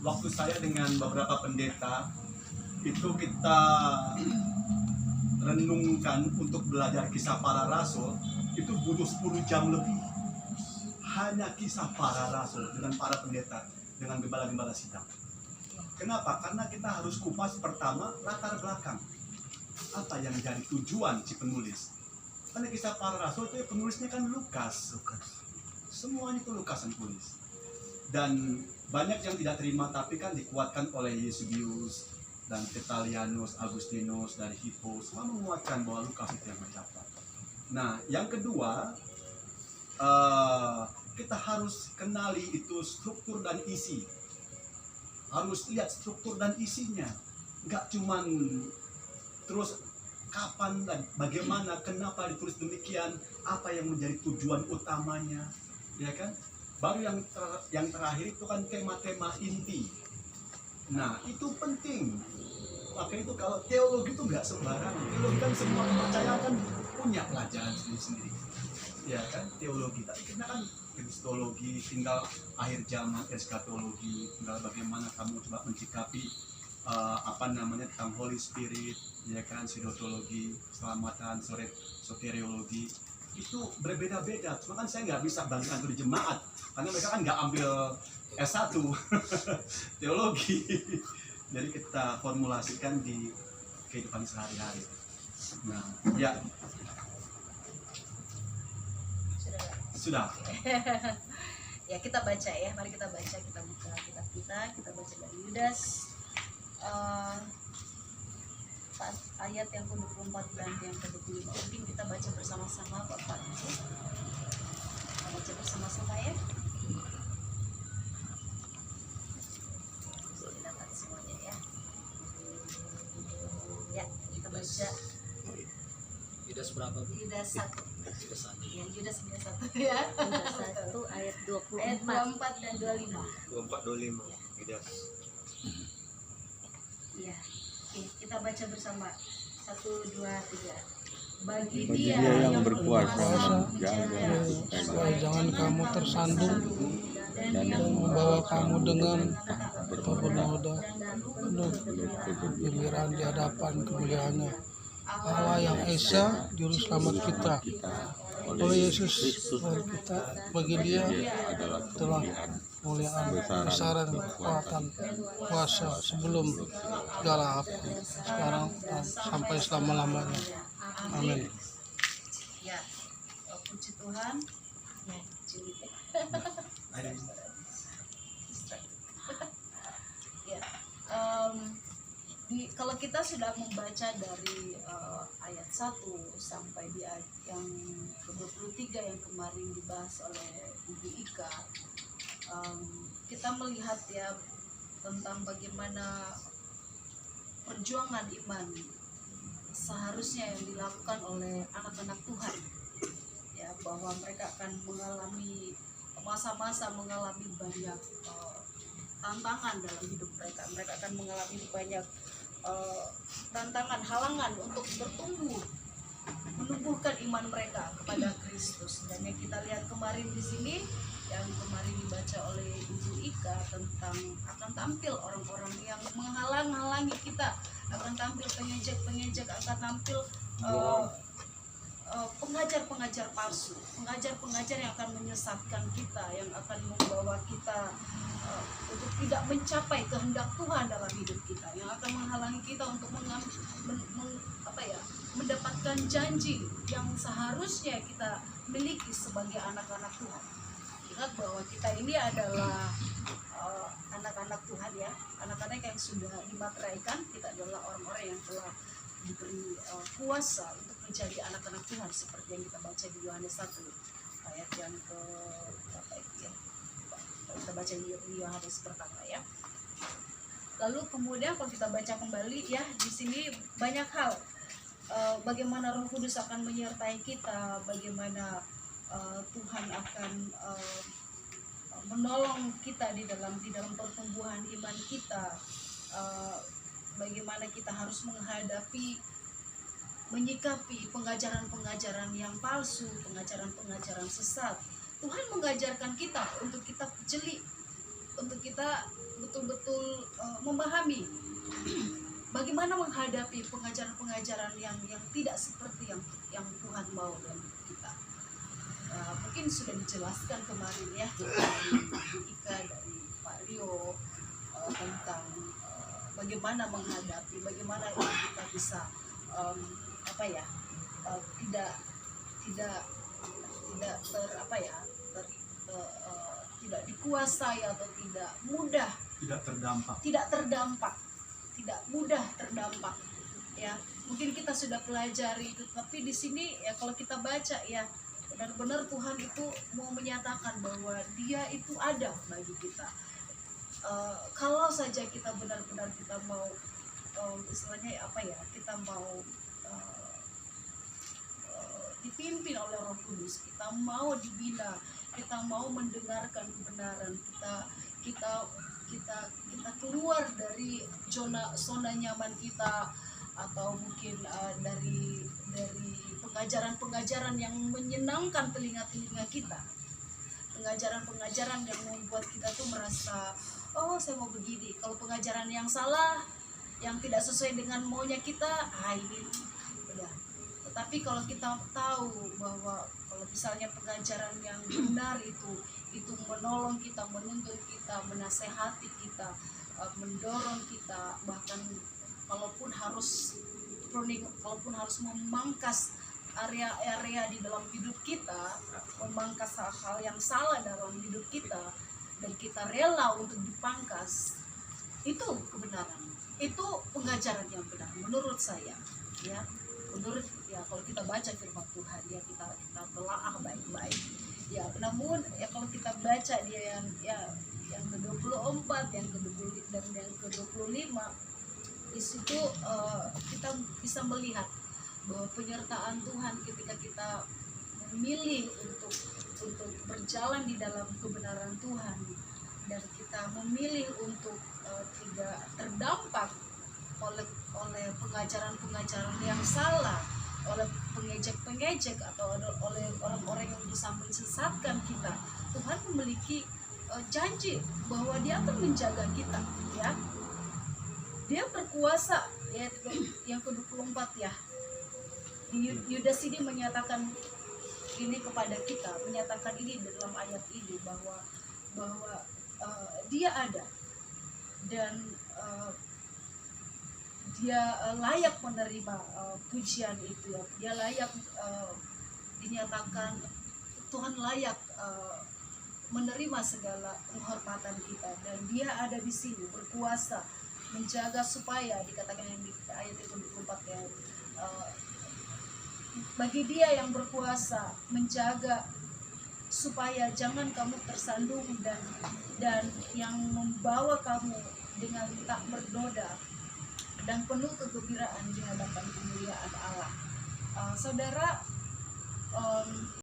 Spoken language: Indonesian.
waktu saya dengan beberapa pendeta itu kita renungkan untuk belajar kisah para rasul, itu butuh 10 jam lebih. Hanya kisah para rasul dengan para pendeta, dengan gembala-gembala sidang. Kenapa? Karena kita harus kupas pertama latar belakang. Apa yang jadi tujuan si penulis? Karena kisah para rasul itu penulisnya kan Lukas. Semuanya itu Lukas yang tulis. Dan banyak yang tidak terima, tapi kan dikuatkan oleh Eusebius dan Tertullianus, Agustinus dari Hippo, semua menguatkan bahwa Lukas itu yang mencatat. Nah, yang kedua, kita harus kenali itu struktur dan isi. Harus lihat struktur dan isinya. Nggak cuman terus kapan dan bagaimana, kenapa ditulis demikian, apa yang menjadi tujuan utamanya, ya kan? Baru yang terakhir itu kan tema-tema inti. Nah, itu penting. Makanya itu kalau teologi itu nggak sembarangan. Teologi kan semua kepercayaan kan punya pelajaran sendiri-sendiri. Ya kan, teologi. Tapi kita kan kristologi, tinggal akhir zaman eskatologi, tinggal bagaimana kamu coba mencikapi tentang Holy Spirit, ya kan, sidotologi, keselamatan, soteriologi. Itu berbeda-beda. Cuma kan saya nggak bisa bandingkan itu di jemaat, karena mereka kan nggak ambil S1 teologi. Jadi kita formulasikan di kehidupan sehari-hari. Nah, ya. Sudah. Ya, kita baca ya. Mari kita baca, kita buka kitab kita baca dari Yudas ayat yang ke-24 dan yang ke-25. Mungkin kita baca bersama-sama Bapak Ibu. Kita baca bersama-sama ya. Dapat semuanya ya. Ya, kita baca Yudas berapa? Yudas 1. Yudas 1. Ya, Yudas 1 ya. Yudas 1 ayat 24. Ayat 24 dan 25. 24-25. Yudas. Iya. Oke, kita baca bersama. 1, 2, 3. Bagi Bagi dia yang berkuasa menjaga supaya jangan kamu tersandung dan yang membawa kamu dengan bernoda penuh gembiraan di hadapan kemuliaannya. Allah yang Esa, Juru Selamat kita, oleh Yesus Tuhan kita, bagi dia telah kemuliaan, besaran, kekuatan, kuasa sebelum segala apa, sekarang dan sampai selama-lamanya. Amin. Ya, puji Tuhan. Ya, cilik ya. Ya, kalau kita sudah membaca dari ayat 1 sampai di ayat yang ke-23 yang kemarin dibahas oleh Ibu Ika, kita melihat ya tentang bagaimana perjuangan iman seharusnya yang dilakukan oleh anak-anak Tuhan, ya, bahwa mereka akan mengalami masa-masa mengalami banyak tantangan dalam hidup mereka. Mereka akan mengalami banyak tantangan, halangan untuk bertumbuh, menumbuhkan iman mereka kepada Kristus. Dan yang kita lihat kemarin di sini, yang kemarin dibaca oleh Ibu Ika, tentang akan tampil orang-orang yang menghalang-halangi kita, akan tampil pengejek-pengejek, akan tampil pengajar-pengajar palsu, pengajar-pengajar yang akan menyesatkan kita, yang akan membawa kita untuk tidak mencapai kehendak Tuhan dalam hidup kita, yang akan menghalangi kita untuk mendapatkan janji yang seharusnya kita miliki sebagai anak-anak Tuhan. Ingat bahwa kita ini adalah anak-anak Tuhan ya, anak-anak yang sudah dimateraikan. Kita adalah orang-orang yang telah diberi kuasa untuk menjadi anak-anak Tuhan, seperti yang kita baca di Yohanes 1 ayat yang ke berapa itu ya, kita baca di Yohanes pertama ya. Lalu kemudian kalau kita baca kembali ya, di sini banyak hal, bagaimana Roh Kudus akan menyertai kita, bagaimana Tuhan akan menolong kita di dalam pertumbuhan iman kita, bagaimana kita harus menyikapi pengajaran-pengajaran yang palsu, pengajaran-pengajaran sesat. Tuhan mengajarkan kita untuk kita jeli, untuk kita betul-betul memahami bagaimana menghadapi pengajaran-pengajaran yang tidak seperti yang Tuhan mau dari kita. Mungkin sudah dijelaskan kemarin ya dari Bu Ika, dari Pak Rio, tentang bagaimana menghadapi, bagaimana kita bisa tidak dikuasai atau tidak mudah, tidak mudah terdampak ya. Mungkin kita sudah pelajari itu, tapi di sini ya kalau kita baca ya, benar-benar Tuhan itu mau menyatakan bahwa Dia itu ada bagi kita. Kalau saja kita benar-benar kita mau istilahnya kita mau dipimpin oleh Roh Kudus, kita mau dibina, kita mau mendengarkan kebenaran, kita keluar dari zona nyaman kita, atau mungkin dari pengajaran-pengajaran yang menyenangkan telinga-telinga kita, pengajaran-pengajaran yang membuat kita tuh merasa, oh saya mau begini. Kalau pengajaran yang salah, yang tidak sesuai dengan maunya kita, ini udah. Tetapi kalau kita tahu bahwa kalau misalnya pengajaran yang benar itu menolong kita, menuntun kita, menasehati kita, mendorong kita, bahkan kalaupun harus memangkas area-area di dalam hidup kita, memangkas hal-hal yang salah dalam hidup kita, dan kita rela untuk dipangkas, itu kebenaran, itu pengajaran yang benar menurut saya ya. Menurut ya, kalau kita baca firman Tuhan ya, kita telaah baik-baik ya. Namun ya kalau kita baca dia yang ke-24, yang ke-20 dan yang ke-25, di situ kita bisa melihat bahwa penyertaan Tuhan ketika kita memilih untuk berjalan di dalam kebenaran Tuhan, dan kita memilih untuk tidak terdampak oleh pengajaran-pengajaran yang salah, oleh pengejek-pengejek, atau oleh orang-orang yang bisa mensesatkan kita. Tuhan memiliki janji bahwa Dia akan menjaga kita ya. Dia berkuasa ya, yang ke-24 ya. Yudas ini menyatakan ini kepada kita, menyatakan ini dalam ayat ini bahwa Dia ada, dan Dia layak menerima pujian itu ya. Dia layak dinyatakan, Tuhan layak menerima segala penghormatan kita, dan Dia ada di sini berkuasa menjaga, supaya dikatakan yang di ayat itu 24 ya, bagi Dia yang berkuasa menjaga supaya jangan kamu tersandung, dan yang membawa kamu dengan tak bernoda dan penuh kegembiraan di hadapan kemuliaan Allah. Saudara,